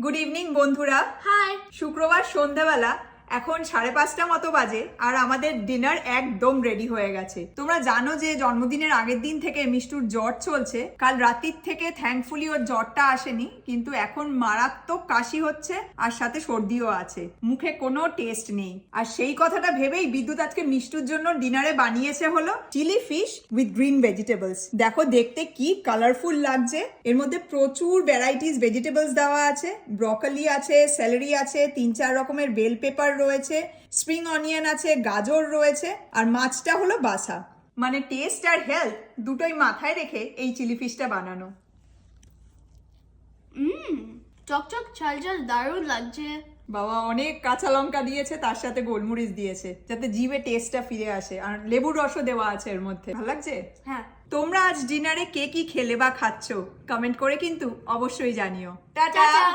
Good evening বন্ধুরা। High. শুক্রবার সন্ধ্যাবেলা এখন 5:30 মতো বাজে আর আমাদের ডিনার একদম রেডি হয়ে গেছে। তোমরা জানো যে জন্মদিনের আগের দিন থেকে মিষ্টুর জ্বর চলছে। কাল রাত্রির থেকে থ্যাঙ্কফুলি ওর জ্বরটা আসেনি, কিন্তু এখন মারাত্মক কাশি হচ্ছে আর সাথে সর্দিও আছে। মুখে কোনো টেস্ট নেই। আর সেই কথাটা ভেবেই বিদ্যুৎ আজকে মিষ্টুর জন্য ডিনারে বানিয়েছে হলো chilli fish with green vegetables. দেখো দেখতে কি কালারফুল লাগছে। এর মধ্যে প্রচুর ভ্যারাইটিস ভেজিটেবলস দেওয়া আছে। ব্রকলি আছে, স্যালারি আছে, 3-4 রকমের বেল পেপার রয়েছে, স্প্রিং অনিয়ন আছে, গাজর রয়েছে, আর মাছটা হলো বাসা। মানে টেস্ট আর হেলথ দুটোই মাথায় রেখে এই চিলি ফিশটা বানানো। চকচক ঝাল ঝাল দারুণ লাগছে। বাবা অনেক কাঁচা লঙ্কা দিয়েছে, তার সাথে গোলমরিচ দিয়েছে যাতে জিভে টেস্টটা ফিরে আসে, আর লেবুর রসও দেওয়া আছে এর মধ্যে। ভালো লাগছে? হ্যাঁ। তোমরা আজ ডিনারে কে কি খেলে বা খাচ্ছ কমেন্ট করে কিন্তু অবশ্যই জানিও। টাটা। টাটা।